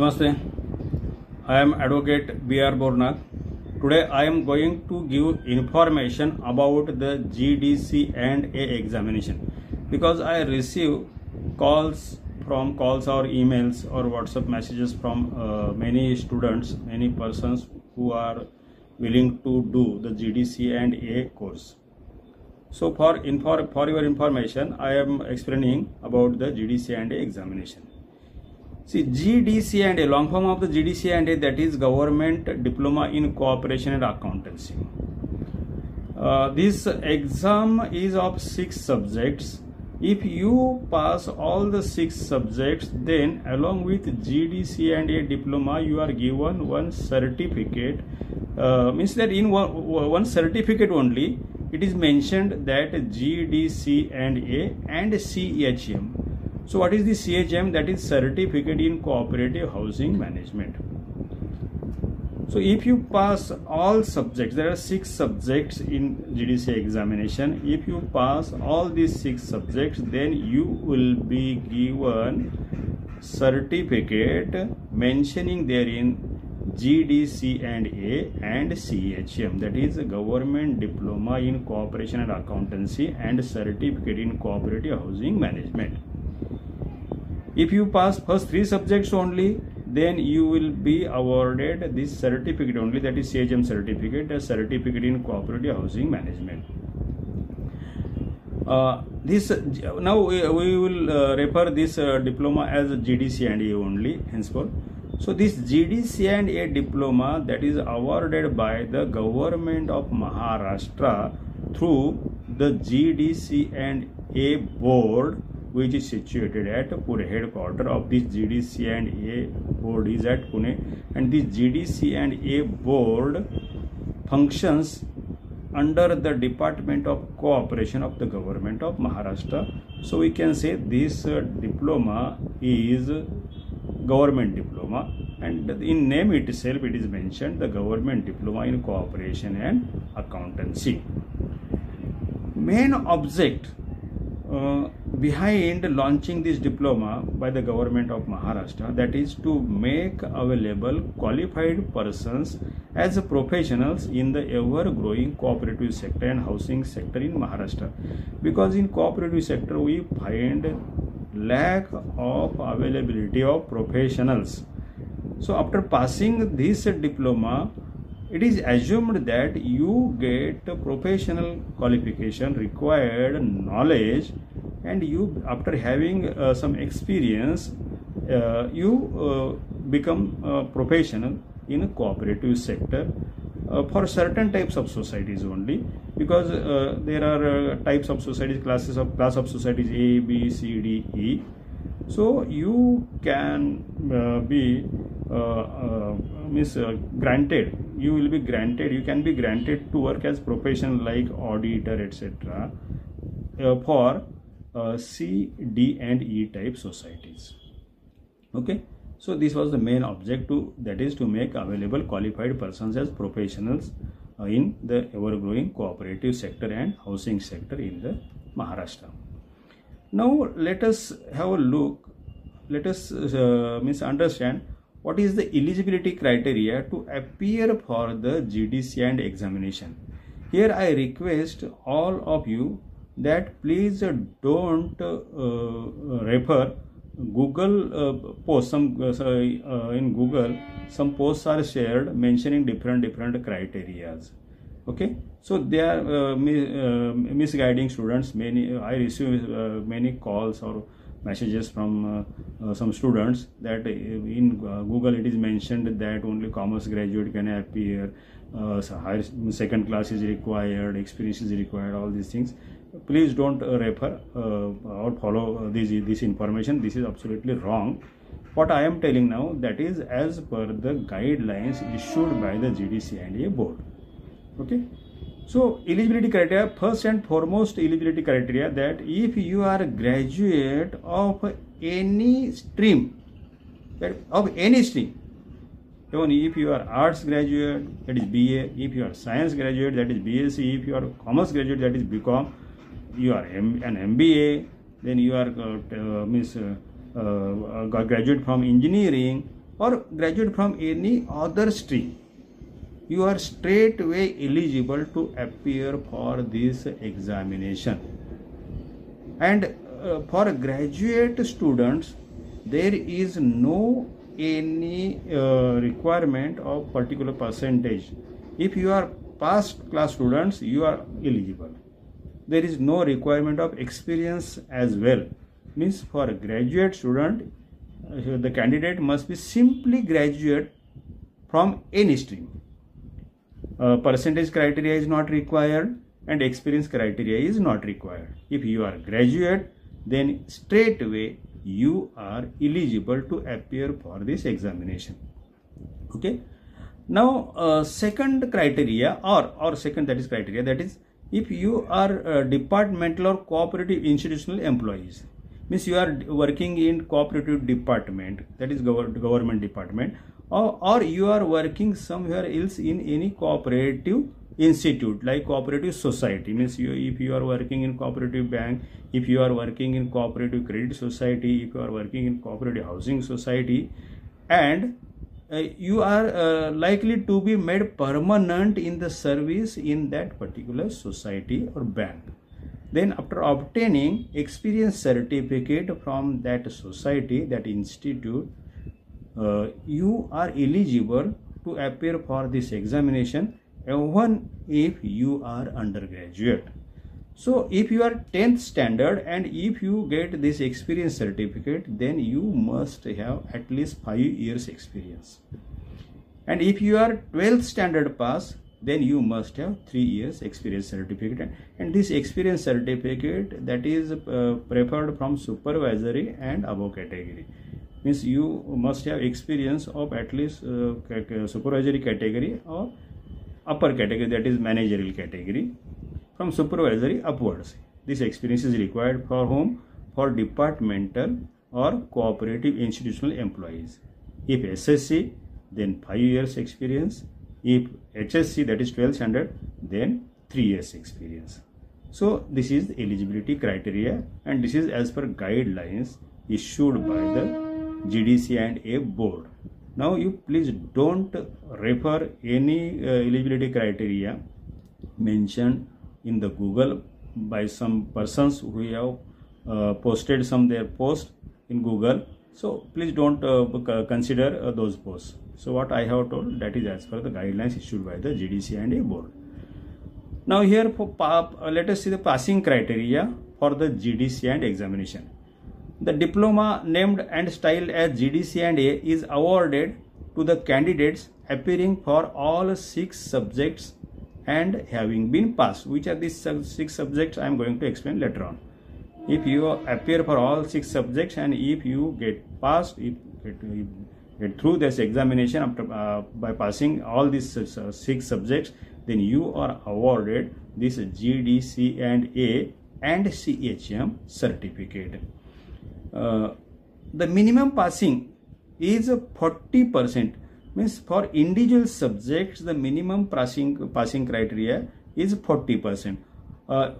Namaste. I am Advocate B.R. Bornak. Today I am going to give information about the GDC and A examination because I receive calls or emails or WhatsApp messages from many students, many persons who are willing to do the GDC and A course. So for your information, I am explaining about the GDC and A examination. See, GDC and A, long form of the GDC and A, that is Government Diploma in Cooperation and Accountancy. This exam is of 6 subjects. If you pass all the 6 subjects, then along with GDC and A diploma, you are given one certificate. Means that in one certificate only, it is mentioned that GDC and A and CHM. So what is the CHM? That is Certificate in Cooperative Housing Management. So if you pass all subjects, there are 6 subjects in GDC examination. If you pass all these 6 subjects, then you will be given certificate mentioning therein GDC and A and CHM, that is Government Diploma in Cooperation and Accountancy and Certificate in Cooperative Housing Management. If you pass first 3 subjects only, then you will be awarded this certificate only, that is CHM certificate, a Certificate in Cooperative Housing Management. Now we will refer this diploma as GDC and A only henceforth. So this GDC and A diploma, that is awarded by the Government of Maharashtra through the GDC and A board, which is situated at Pune. Headquarter of this GDC and A board is at Pune, and this GDC and A board functions under the Department of Cooperation of the Government of Maharashtra. So we can say this diploma is government diploma, and in name itself it is mentioned the Government Diploma in Cooperation and Accountancy. Main object behind launching this diploma by the Government of Maharashtra, that is to make available qualified persons as professionals in the ever-growing cooperative sector and housing sector in Maharashtra. Because in cooperative sector we find lack of availability of professionals. So after passing this diploma, it is assumed that you get professional qualification, required knowledge, and you, after having some experience, you become professional in a cooperative sector for certain types of societies only, because there are types of societies, class of societies A, B, C, D, E. So you can be granted. You will be granted. You can be granted to work as profession like auditor, etc. For C, D, and E type societies. Okay. So this was the main objective, that is to make available qualified persons as professionals in the ever-growing cooperative sector and housing sector in the Maharashtra. Now let us have a look. Let us understand what is the eligibility criteria to appear for the GDC and examination. Here I request all of you that please don't refer Google posts. In Google some posts are shared mentioning different criterias. Okay, so they are misguiding students. I receive many calls or messages from some students that in Google it is mentioned that only commerce graduate can appear, second class is required, experience is required, all these things. Please don't refer or follow this information. This is absolutely wrong. What I am telling now, that is as per the guidelines issued by the GDC and A board. Okay. So eligibility criteria, first and foremost eligibility criteria, that if you are a graduate of any stream, even if you are arts graduate, that is BA, if you are science graduate, that is BSc, if you are commerce graduate, that is BCom, you are an MBA, then you are graduate from engineering, or graduate from any other stream, you are straightway eligible to appear for this examination. And for graduate students, there is no any requirement of particular percentage. If you are past class students, you are eligible. There is no requirement of experience as well. Means for a graduate student, the candidate must be simply graduate from any stream. Percentage criteria is not required and experience criteria is not required. If you are graduate, then straight away you are eligible to appear for this examination. Okay. Now second criteria or second that is criteria, that is if you are departmental or cooperative institutional employees, means you are working in cooperative department, that is government department, or you are working somewhere else in any cooperative institute like cooperative society, means if you are working in cooperative bank, if you are working in cooperative credit society, if you are working in cooperative housing society, and you are likely to be made permanent in the service in that particular society or bank. Then after obtaining experience certificate from that society, that institute, you are eligible to appear for this examination even if you are undergraduate. So if you are 10th standard and if you get this experience certificate, then you must have at least 5 years experience. And if you are 12th standard pass, then you must have 3 years experience certificate. And this experience certificate, that is preferred from supervisory and above category. Means you must have experience of at least supervisory category or upper category, that is managerial category. From supervisory upwards, this experience is required for whom? For departmental or cooperative institutional employees. If SSC, then 5 years experience. If HSC, that is 12th standard, then 3 years experience. So this is the eligibility criteria, and this is as per guidelines issued by the GDC&A board. Now you please don't refer any eligibility criteria mentioned in the Google by some persons who have posted some their post in Google. So please don't consider those posts. So what I have told, that is as per the guidelines issued by the GDC&A board. Now here for let us see the passing criteria for the GDC&A examination. The diploma named and styled as GDC&A is awarded to the candidates appearing for all 6 subjects and having been passed. Which are these 6 subjects? I am going to explain later on. If you appear for all 6 subjects and if you get passed, if get through this examination after by passing all these 6 subjects, then you are awarded this GDC&A and CHM certificate. The minimum passing is 40%. Means for individual subjects, the minimum passing criteria is 40%.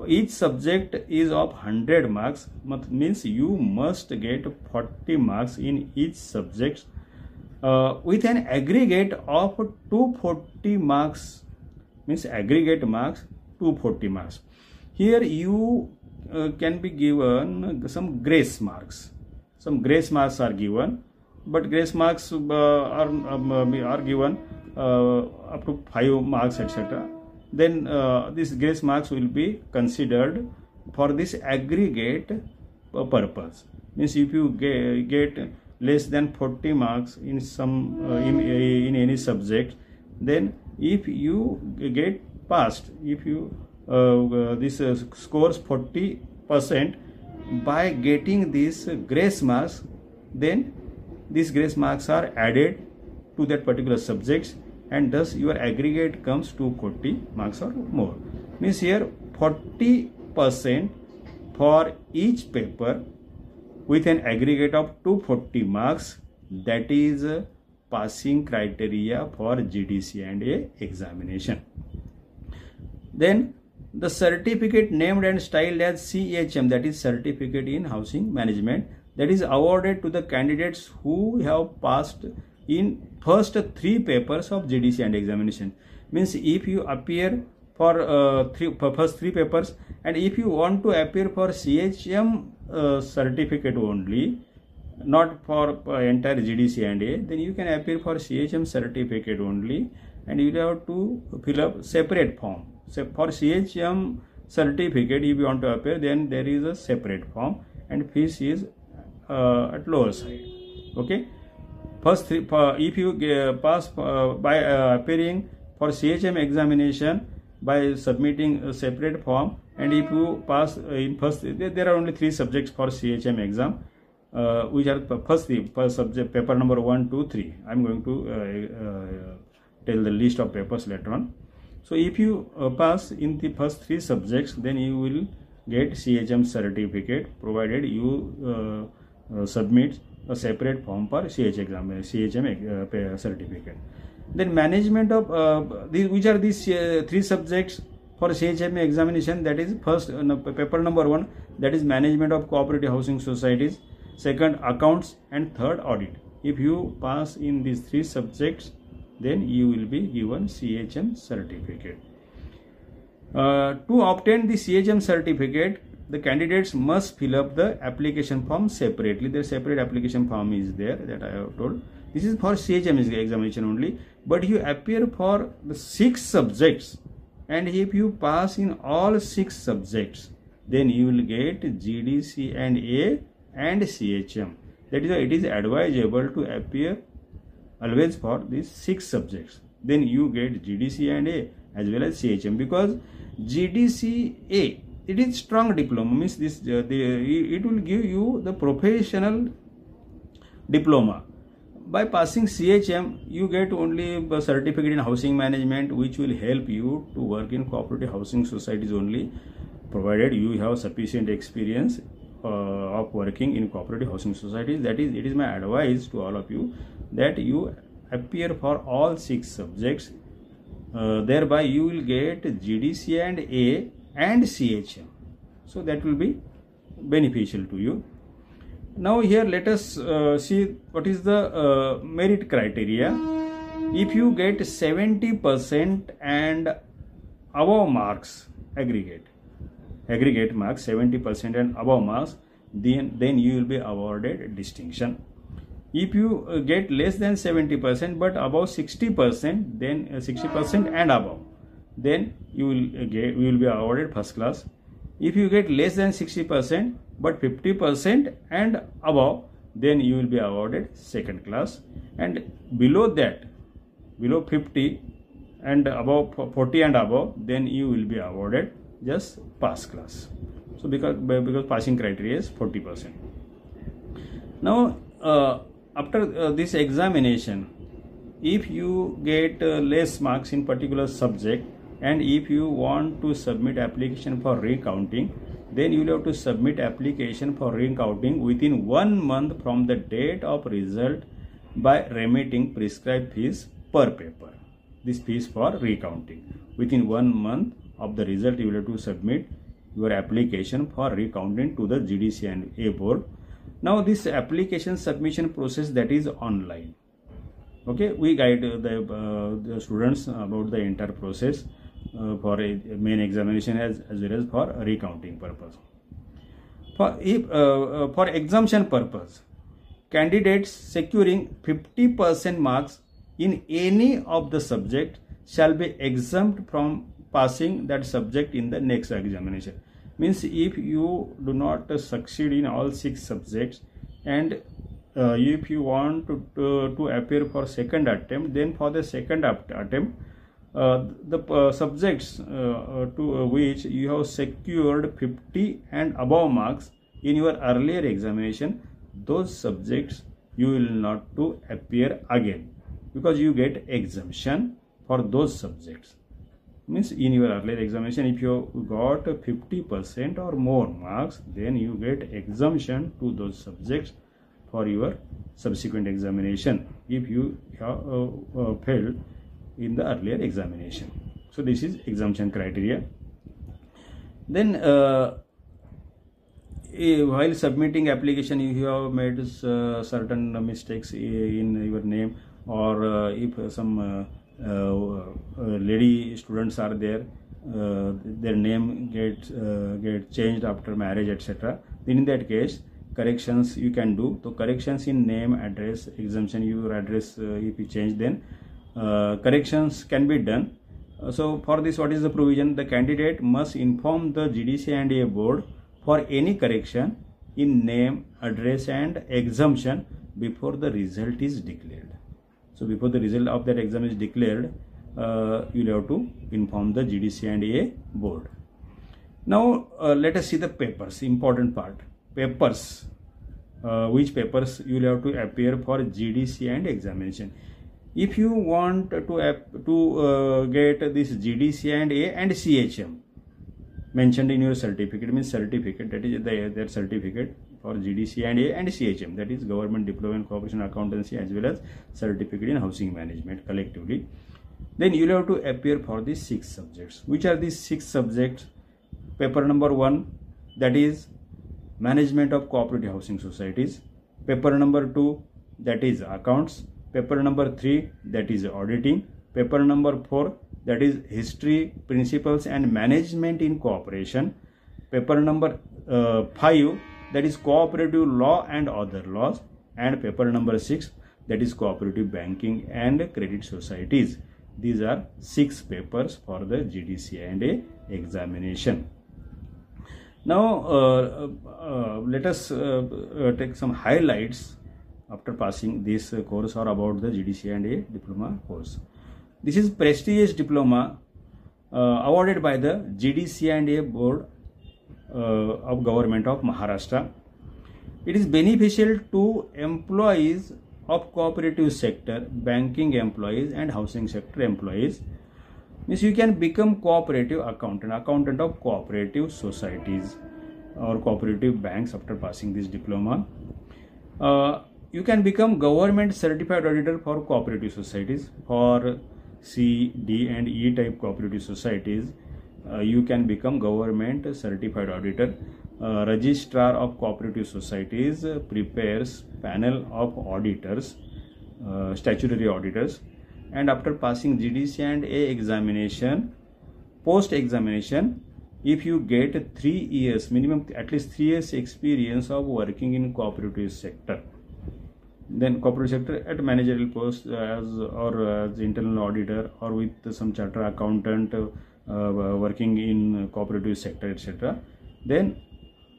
Each subject is of 100 marks, means you must get 40 marks in each subject with an aggregate of 240 marks, means aggregate marks 240 marks. Here you can be given some grace marks. Some grace marks are given, but grace marks are given up to 5 marks, etc. Then these grace marks will be considered for this aggregate purpose. Means if you get less than 40 marks in some in any subject, then if you get passed, if you this scores 40% by getting these grace marks, then these grace marks are added to that particular subjects, and thus your aggregate comes to 40 marks or more. Means here 40% for each paper with an aggregate of 240 marks, that is passing criteria for GDC&A examination. Then the certificate named and styled as CHM, that is Certificate in Housing Management, that is awarded to the candidates who have passed in first 3 papers of GDC and examination. Means if you appear for first 3 papers, and if you want to appear for CHM certificate only, not for entire GDC and A, then you can appear for CHM certificate only, and you have to fill up separate form. So for CHM certificate, if you want to appear, then there is a separate form, and fees is at lower side. Okay, first 3, if you pass by appearing for CHM examination by submitting a separate form, and if you pass in first, there are only 3 subjects for CHM exam, which are first subject, paper number 1, 2, 3. I am going to tell the list of papers later on. So if you pass in the first 3 subjects, then you will get CHM certificate, provided you submit a separate form for CHM certificate. Then management of which are these 3 subjects for CHM examination? That is first paper number 1, that is management of cooperative housing societies, second accounts, and third audit. If you pass in these 3 subjects, then you will be given CHM certificate. To obtain the CHM certificate, the candidates must fill up the application form separately. The separate application form is there that I have told. This is for CHM examination only, but you appear for the 6 subjects, and if you pass in all 6 subjects, then you will get GDC and A and CHM. That is why it is advisable to appear always for these 6 subjects. Then you get GDC and A as well as CHM, because GDC A, it is strong diploma, means this it will give you the professional diploma. By passing CHM, you get only a certificate in housing management, which will help you to work in cooperative housing societies only, provided you have sufficient experience of working in cooperative housing societies. That is, it is my advice to all of you that you appear for all 6 subjects. Thereby you will get GDC and A and CHM. So that will be beneficial to you. Now here let us see what is the merit criteria. If you get 70% and above marks, aggregate marks 70% and above marks, then you will be awarded distinction. If you get less than 70% but above 60%, then 60% and above, then you will be awarded first class. If you get less than 60% but 50% and above, then you will be awarded second class. And below that, below 50 and above 40 and above, then you will be awarded just pass class. So because passing criteria is 40%. Now after this examination, if you get less marks in particular subject, and if you want to submit application for recounting, then you will have to submit application for recounting within 1 month from the date of result by remitting prescribed fees per paper. This fees for recounting. Within 1 month of the result, you will have to submit your application for recounting to the GDC and A board. Now this application submission process, that is online. Okay, we guide the students about the entire process for a main examination as well as for recounting purpose. For exemption purpose, candidates securing 50% marks in any of the subject shall be exempt from passing that subject in the next examination. Means if you do not succeed in all 6 subjects, and if you want to appear for second attempt, then for the second attempt, the subjects to which you have secured 50 and above marks in your earlier examination, those subjects you will not to appear again, because you get exemption for those subjects. Means in your earlier examination, if you got 50% or more marks, then you get exemption to those subjects for your subsequent examination if you have failed in the earlier examination. So this is exemption criteria. Then while submitting application, if you have made certain mistakes in your name, or if some lady students are there, their name get changed after marriage, etc. Then in that case, corrections you can do. So corrections in name, address, exemption, your address if you change, then corrections can be done. So for this, what is the provision? The candidate must inform the GDC&A board for any correction in name, address and exemption before the result is declared. So before the result of that exam is declared, you will have to inform the GDC&A board. Now let us see the papers, important part. Papers, which papers you will have to appear for GDC and examination. If you want to get this GDC&A and CHM mentioned in your certificate, means certificate, that is their certificate for GDC&A and CHM, that is Government Diploma in Corporation Accountancy, as well as certificate in housing management collectively, then you will have to appear for these 6 subjects. Which are these 6 subjects? Paper number 1, that is Management of Cooperative Housing Societies. Paper number 2, that is Accounts. Paper number 3, that is Auditing. Paper number 4, that is History, Principles and Management in Cooperation. Paper number 5, that is Cooperative Law and Other Laws. And paper number 6, that is Cooperative Banking and Credit Societies. These are 6 papers for the GDC&A examination. Now let us take some highlights after passing this course or about the GDC&A diploma course. This is prestigious diploma awarded by the GDC&A board of Government of Maharashtra. It is beneficial to employees of cooperative sector, banking employees and housing sector employees. Means you can become cooperative accountant of cooperative societies or cooperative banks after passing this diploma. You can become government certified auditor for cooperative societies. For C, D and E type cooperative societies, you can become government certified auditor. Registrar of cooperative societies prepares panel of auditors, statutory auditors, and after passing GDC&A examination, post examination, if you get 3 years minimum, at least 3 years experience of working in cooperative sector, then cooperative sector at managerial post as internal auditor or with some chartered accountant working in cooperative sector, etc. Then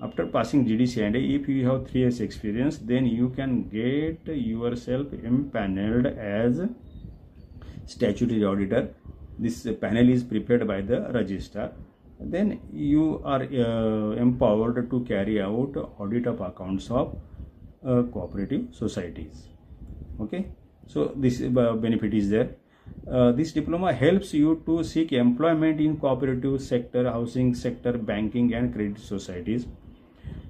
after passing GDC&A, if you have 3 years experience, then you can get yourself empaneled as statutory auditor. This panel is prepared by the registrar. Then you are empowered to carry out audit of accounts of cooperative societies. Okay, so this benefit is there. This diploma helps you to seek employment in cooperative sector, housing sector, banking and credit societies.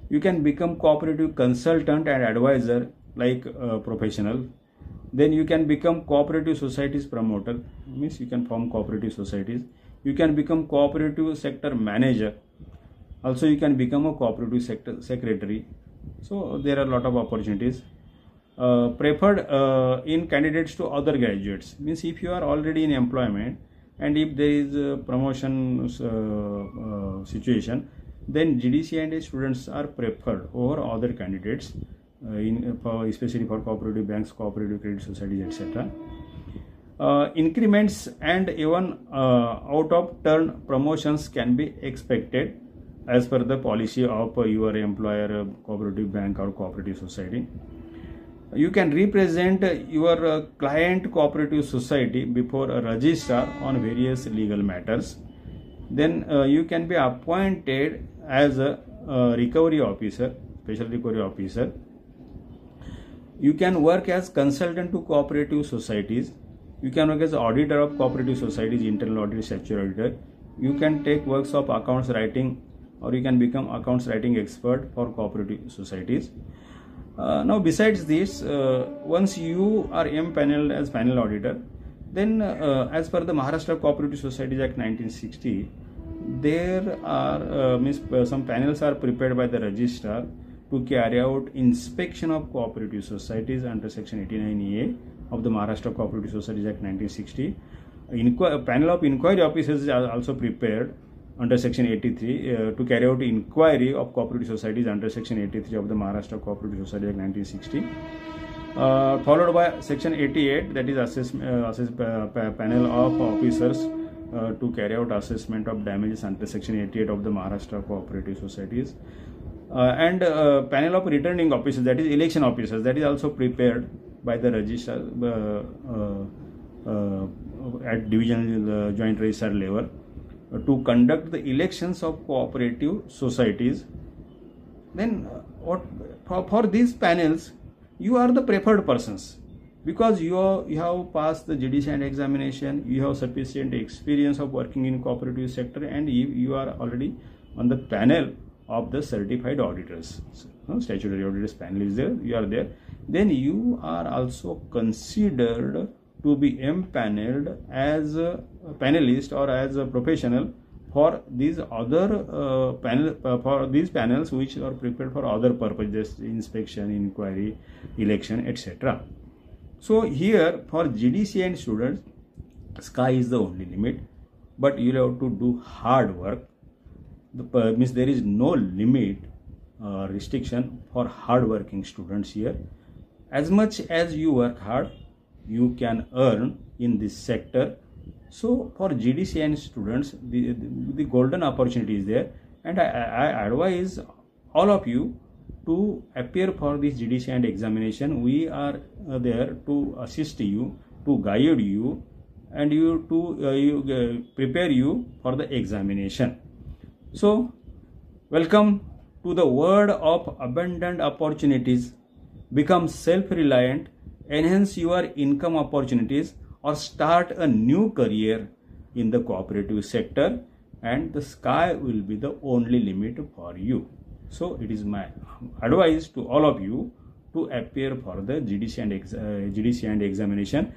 You can become cooperative consultant and advisor like professional. Then you can become cooperative societies promoter, means you can form cooperative societies. You can become cooperative sector manager. Also you can become a cooperative sector secretary. So there are a lot of opportunities. Preferred in candidates to other graduates, means if you are already in employment and if there is a promotion situation, then GDC&A students are preferred over other candidates especially for cooperative banks, cooperative credit societies, etc. Increments and even out of turn promotions can be expected as per the policy of your employer, cooperative bank or cooperative society. You can represent your client cooperative society before a registrar on various legal matters. Then you can be appointed as a recovery officer, special recovery officer. You can work as consultant to cooperative societies. You can work as auditor of cooperative societies, internal auditor, statutory auditor. You can take works of accounts writing, or you can become accounts writing expert for cooperative societies. Now besides this, once you are empaneled as panel auditor, then as per the Maharashtra Cooperative Societies Act 1960, there are some panels are prepared by the registrar to carry out inspection of cooperative societies under section 89A of the Maharashtra Cooperative Societies Act 1960. Panel of inquiry officers are also prepared under section 83 to carry out inquiry of cooperative societies under section 83 of the Maharashtra Cooperative Society Act 1960. Followed by section 88, that is panel of officers to carry out assessment of damages under section 88 of the Maharashtra Cooperative Societies. And panel of returning officers, that is election officers, that is also prepared by the registrar at divisional joint registrar level to conduct the elections of cooperative societies. Then for these panels, you are the preferred persons, because you have passed the judicial examination, you have sufficient experience of working in cooperative sector, and you are already on the panel of the certified auditors. Statutory auditors panel is there, you are there. Then you are also considered to be empaneled as a panelist or as a professional for these other for these panels which are prepared for other purposes, inspection, inquiry, election, etc. So here for GDC and students, sky is the only limit, but you have to do hard work. Means there is no limit restriction for hard working students here. As much as you work hard, you can earn in this sector. So for GDC and students, the golden opportunity is there, and I advise all of you to appear for this GDC and examination. We are there to assist you, to guide you, and prepare you for the examination. So welcome to the world of abundant opportunities. Become self-reliant, enhance your income opportunities, or start a new career in the cooperative sector, and the sky will be the only limit for you. So it is my advice to all of you to appear for the GDC and examination.